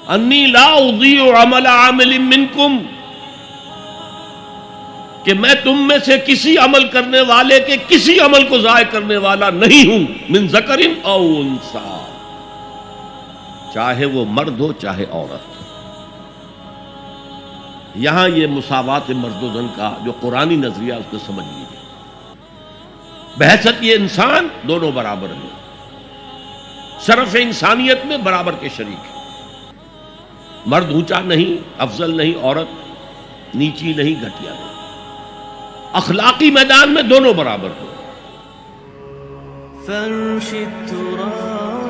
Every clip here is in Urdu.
انی لا اضیع عمل عامل منکم، کہ میں تم میں سے کسی عمل کرنے والے کے کسی عمل کو ضائع کرنے والا نہیں ہوں، من ذکر او انثی، چاہے وہ مرد ہو چاہے عورت۔ یہاں یہ مساوات مرد و زن کا جو قرآنی نظریہ اس کو سمجھ لیجیے۔ بحثیت یہ انسان دونوں برابر ہیں، شرف انسانیت میں برابر کے شریک ہیں۔ مرد اونچا نہیں، افضل نہیں، عورت نیچی نہیں، گھٹیا نہیں، اخلاقی میدان میں دونوں برابر ہیں۔ فرش التراب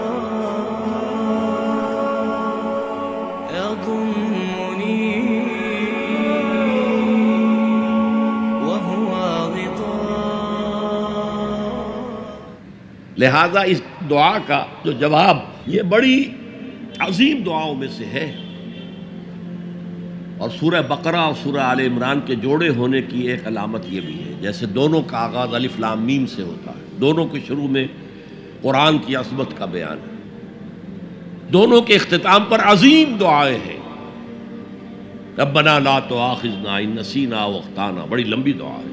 يضمني وهو غطاء۔ لہذا اس دعا کا جو جواب، یہ بڑی عظیم دعاؤں میں سے ہے، اور سورہ بقرہ اور سورہ آل عمران کے جوڑے ہونے کی ایک علامت یہ بھی ہے، جیسے دونوں کا آغاز الف لام میم سے ہوتا ہے، دونوں کے شروع میں قرآن کی عظمت کا بیان ہے، دونوں کے اختتام پر عظیم دعائیں ہیں۔ ربنا لا تؤاخذنا ان نسینا او اخطانا، بڑی لمبی دعا ہے۔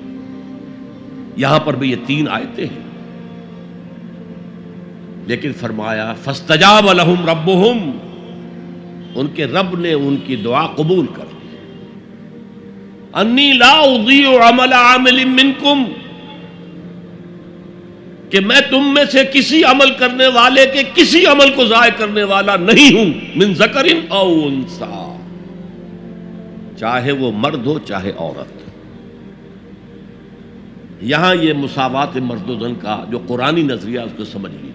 یہاں پر بھی یہ 3 آیتیں ہیں، لیکن فرمایا فاستجاب لهم ربهم، ان کے رب نے ان کی دعا قبول کر لی۔ انی لا اضیع عمل عامل منکم، کہ میں تم میں سے کسی عمل کرنے والے کے کسی عمل کو ضائع کرنے والا نہیں ہوں، من ذکر او انثی، چاہے وہ مرد ہو چاہے عورت۔ یہاں یہ مساوات مرد و زن کا جو قرآنی نظریہ اس کو سمجھ لیجیے۔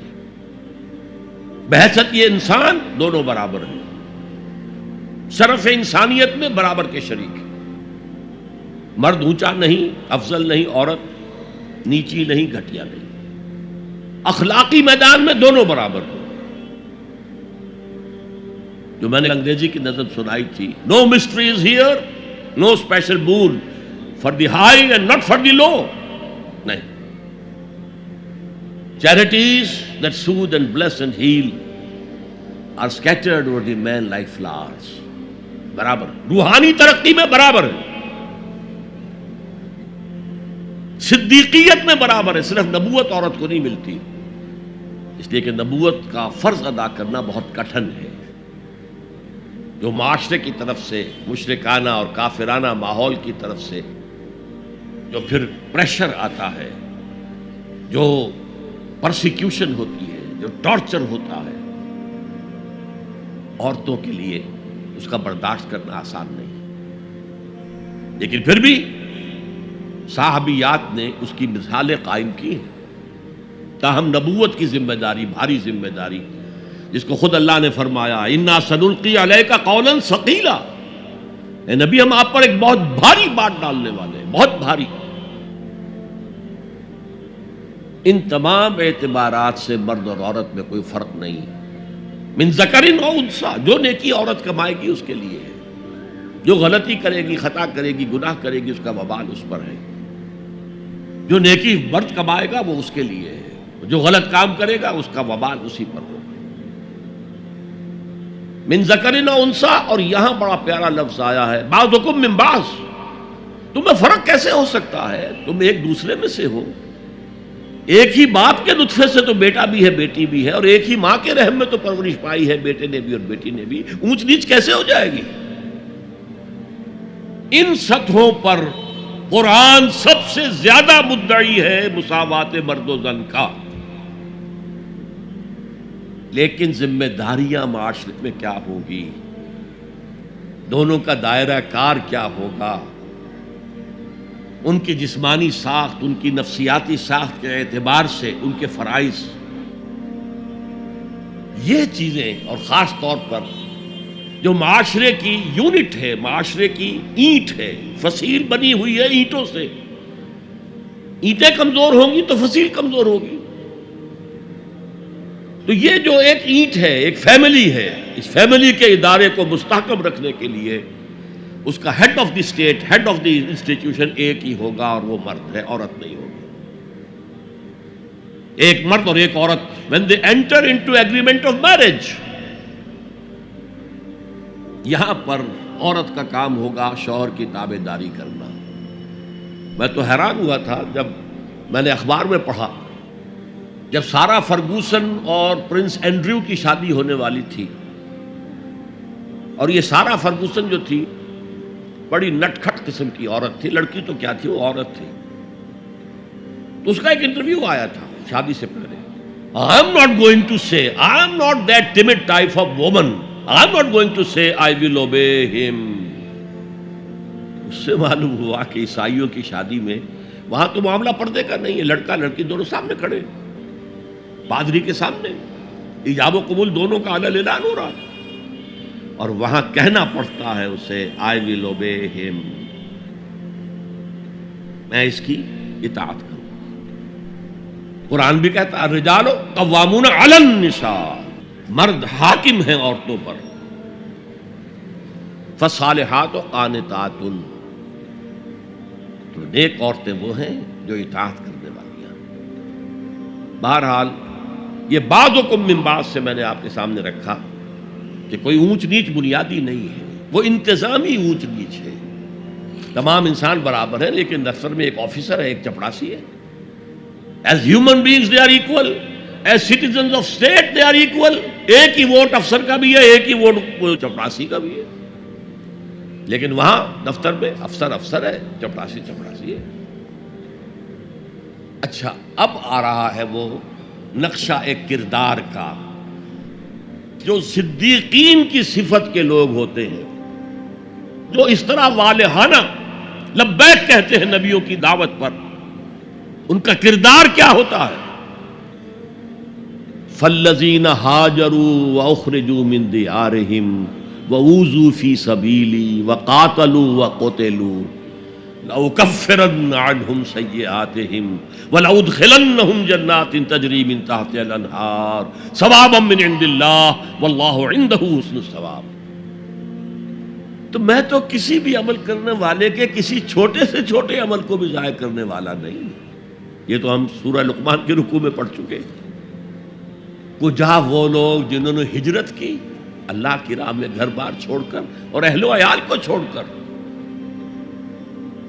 بحثیت یہ انسان دونوں برابر ہیں، شرف انسانیت میں برابر کے شریک ہیں۔ مرد اونچا نہیں، افضل نہیں، عورت نیچی نہیں، گھٹیا نہیں، اخلاقی میدان میں دونوں برابر ہیں۔ جو میں نے انگریزی کی نظم سنائی تھی، no mysteries here, no special bowl for the high and not for the low, نہیں۔ Charities that soothe and bless and heal are scattered over the man like flowers، برابر، روحانی ترقی میں برابر ہے، صدیقیت میں برابر ہے، صرف نبوت عورت کو نہیں ملتی، اس لیے کہ نبوت کا فرض ادا کرنا بہت کٹھن ہے۔ جو معاشرے کی طرف سے مشرکانہ اور کافرانہ ماحول کی طرف سے جو پھر پریشر آتا ہے، جو پرسیکیوشن ہوتی ہے، جو ٹارچر ہوتا ہے، عورتوں کے لیے اس کا برداشت کرنا آسان نہیں، لیکن پھر بھی صحابیات نے اس کی مثالیں قائم کی ہیں۔ تاہم نبوت کی ذمہ داری، بھاری ذمہ داری، جس کو خود اللہ نے فرمایا انا سنلقی علیک قولا ثقیلا، اے نبی ہم آپ پر ایک بہت بھاری بات ڈالنے والے ہیں، بہت بھاری۔ ان تمام اعتبارات سے مرد اور عورت میں کوئی فرق نہیں، من ذکر او انثی، جو نیکی عورت کمائے گی اس کے لیے ہے، جو غلطی کرے گی، خطا کرے گی، گناہ کرے گی، اس کا وبال اس پر ہے۔ جو نیکی مرد کمائے گا وہ اس کے لیے ہے، جو غلط کام کرے گا اس کا وبال اسی پر ہوگا۔ من ذکر او انثی، اور یہاں بڑا پیارا لفظ آیا ہے بعضکم من بعض، تمہیں فرق کیسے ہو سکتا ہے؟ تم ایک دوسرے میں سے ہو، ایک ہی باپ کے نطفے سے تو بیٹا بھی ہے بیٹی بھی ہے، اور ایک ہی ماں کے رحم میں تو پرورش پائی ہے بیٹے نے بھی اور بیٹی نے بھی، اونچ نیچ کیسے ہو جائے گی؟ ان سطحوں پر قرآن سب سے زیادہ مدعی ہے مساوات مرد و زن کا، لیکن ذمہ داریاں معاشرت میں کیا ہوگی، دونوں کا دائرہ کار کیا ہوگا، ان کی جسمانی ساخت، ان کی نفسیاتی ساخت کے اعتبار سے ان کے فرائض، یہ چیزیں، اور خاص طور پر جو معاشرے کی یونٹ ہے، معاشرے کی اینٹ ہے، فصیل بنی ہوئی ہے اینٹوں سے، اینٹیں کمزور ہوں گی تو فصیل کمزور ہوگی۔ تو یہ جو ایک اینٹ ہے، ایک فیملی ہے، اس فیملی کے ادارے کو مستحکم رکھنے کے لیے اس کا head of the state, head of the institution ایک ہی ہوگا، اور وہ مرد ہے، عورت نہیں ہوگی۔ ایک مرد اور ایک عورت when they enter into agreement of marriage، یہاں پر عورت کا کام ہوگا شوہر کی تابع داری کرنا۔ میں تو حیران ہوا تھا جب میں نے اخبار میں پڑھا، جب سارا فرگوسن اور پرنس اینڈریو کی شادی ہونے والی تھی، اور یہ سارا فرگوسن جو تھی بڑی نٹ کھٹ قسم کی عورت تھی، لڑکی تو کیا تھی، وہ عورت تھی، تو اس کا ایک انٹرویو آیا تھا شادی سے پہلے۔ I am not going to say, I am not that timid type of woman, I am not going to say I will obey him۔ اس سے معلوم ہوا کہ عیسائیوں کی شادی میں وہاں تو معاملہ پردے کا نہیں ہے، لڑکا لڑکی دونوں سامنے کھڑے، پادری کے سامنے ایجاب و قبول دونوں کا اعلان اعلان ہو رہا ہے، اور وہاں کہنا پڑتا ہے اسے I will obey him، میں اس کی اطاعت کروں۔ قرآن بھی کہتا ہے الرجال قوامون علی النساء، مرد حاکم ہیں عورتوں پر، فالصالحات قانتات، تو نیک عورتیں وہ ہیں جو اطاعت کرنے والی ہیں۔ بہرحال یہ بعضکم من بعض سے میں نے آپ کے سامنے رکھا کہ کوئی اونچ نیچ بنیادی نہیں ہے، وہ انتظامی اونچ نیچ ہے۔ تمام انسان برابر ہیں، لیکن دفتر میں ایک آفیسر ہے، ایک چپڑاسی ہے۔ As human beings they are equal, as citizens of state they are equal۔ ایک ہی ووٹ افسر کا بھی ہے، ایک ہی ووٹ چپڑاسی کا بھی ہے، لیکن وہاں دفتر میں افسر افسر ہے، چپڑاسی چپڑاسی ہے۔ اچھا، اب آ رہا ہے وہ نقشہ ایک کردار کا، جو صدیقین کی صفت کے لوگ ہوتے ہیں، جو اس طرح والہانہ لبیک کہتے ہیں نبیوں کی دعوت پر، ان کا کردار کیا ہوتا ہے؟ فالذین ہاجروا واخرجوا من دیارہم وأوذوا فی سبیلی وقاتلوا وقتلوا لأکفرن عنہم سیئاتہم ولأدخلنہم جنات تجری من تحتہا الانہار ثوابا من عند اللہ واللہ عندہ حسن الثواب۔ تو میں تو کسی بھی عمل کرنے والے کے کسی چھوٹے سے چھوٹے عمل کو بھی ضائع کرنے والا نہیں۔ یہ تو ہم سورہ لقمان کے رکوع میں پڑھ چکے۔ کجا وہ لوگ جنہوں نے ہجرت کی اللہ کی راہ میں گھر بار چھوڑ کر اور اہل و عیال کو چھوڑ کر،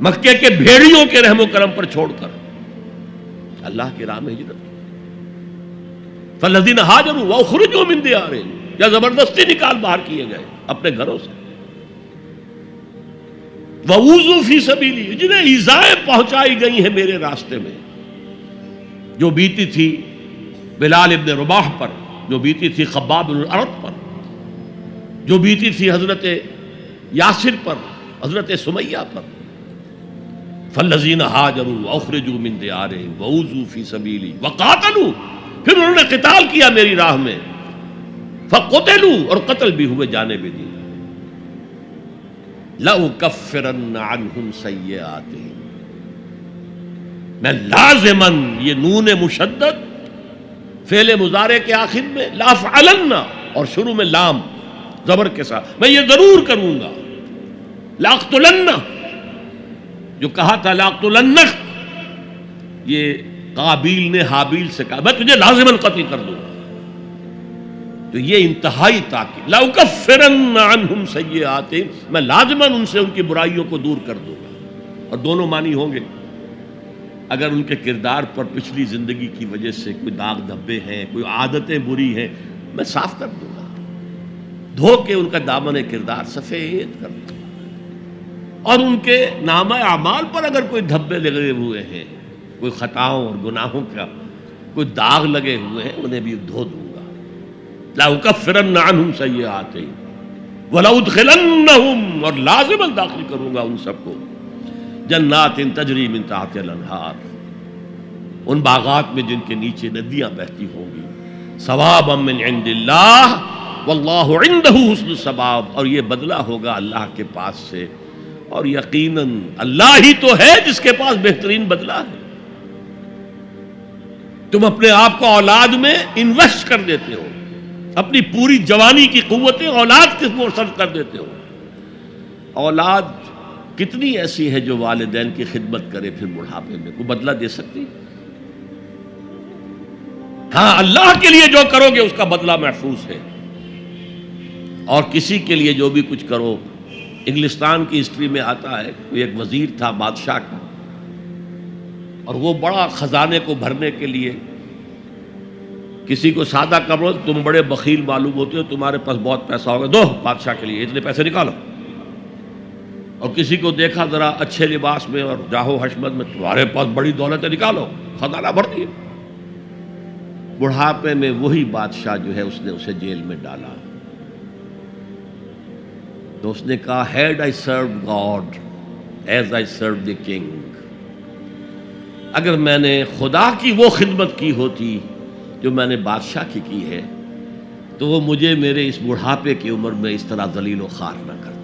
مکے کے بھیڑیوں کے رحم و کرم پر چھوڑ کر اللہ کی راہ میں ہجرت کی۔ فالذین ہاجروا واخرجوا من دیارہم، یا زبردستی نکال باہر کیے گئے اپنے گھروں سے، وَأُوذُوا فِي سَبِيلِي، جنہیں ایذائیں پہنچائی گئی ہیں میرے راستے میں، جو بیتی تھی بلال ابن رباح پر، جو بیتی تھی خباب بن الارت پر، جو بیتی تھی حضرت یاسر پر، حضرت سمیہ پر۔ فالذین ہاجروا واخرجوا من دیارہم وأوذوا فی سبیلی وقاتلوا، پھر انہوں نے قتال کیا میری راہ میں، فقتلوا، اور قتل بھی ہوئے، جانے بھی دی۔ لأکفرن عنہم سیئاتہم، میں لازماً، یہ نون مشدد فعل مضارع کے آخر میں، لافعلن، اور شروع میں لام زبر کے ساتھ، میں یہ ضرور کروں گا۔ لاقتلن، جو کہا تھا لاقتلنک، یہ قابیل نے حابیل سے کہا میں تجھے لازماً قتل کر دوں گا، تو یہ انتہائی تاکید۔ لأکفرن عنہم سیئاتہم، میں لازماً ان سے ان کی برائیوں کو دور کر دوں گا، اور دونوں معنی ہوں گے۔ اگر ان کے کردار پر پچھلی زندگی کی وجہ سے کوئی داغ دھبے ہیں، کوئی عادتیں بری ہیں، میں صاف کر دوں گا، دھو کے ان کا دامن کردار سفید کر دوں گا، اور ان کے نامہ اعمال پر اگر کوئی دھبے لگے ہوئے ہیں، کوئی خطاؤں اور گناہوں کا کوئی داغ لگے ہوئے ہیں، انہیں بھی دھو دوں گا۔ لأکفرن عنہم سیئاتہم ولأدخلنہم، اور لازماً داخل کروں گا ان سب کو، جنات تجری من تحتہا الانہار، ان باغات میں جن کے نیچے ندیاں بہتی ہوں گی، ثوابا من عند اللہ واللہ عندہ حسن الثواب، اور یہ بدلہ ہوگا اللہ کے پاس سے، اور یقیناً اللہ ہی تو ہے جس کے پاس بہترین بدلہ ہے۔ تم اپنے آپ کو اولاد میں انویسٹ کر دیتے ہو، اپنی پوری جوانی کی قوتیں اولاد کے اوپر صرف کر دیتے ہو۔ اولاد کتنی ایسی ہے جو والدین کی خدمت کرے پھر بڑھاپے میں، کوئی بدلہ دے سکتی؟ ہاں، اللہ کے لیے جو کرو گے اس کا بدلہ محفوظ ہے۔ اور کسی کے لیے جو بھی کچھ کرو. انگلستان کی ہسٹری میں آتا ہے کوئی ایک وزیر تھا بادشاہ کا، اور وہ بڑا خزانے کو بھرنے کے لیے کسی کو سادہ کرو، تم بڑے بخیل معلوم ہوتے ہو، تمہارے پاس بہت پیسہ ہوگا، دو بادشاہ کے لیے اتنے پیسے نکالو. اور کسی کو دیکھا ذرا اچھے لباس میں اور جاہو حشمت میں، تمہارے پاس بڑی دولت ہے، نکالو، خزانہ بھر دیے. بڑھاپے میں وہی بادشاہ جو ہے اس نے اسے جیل میں ڈالا. تو اس نے کہا head I serve God as I serve the king, اگر میں نے خدا کی وہ خدمت کی ہوتی جو میں نے بادشاہ کی ہے تو وہ مجھے میرے اس بڑھاپے کی عمر میں اس طرح ذلیل و خوار نہ کرتا.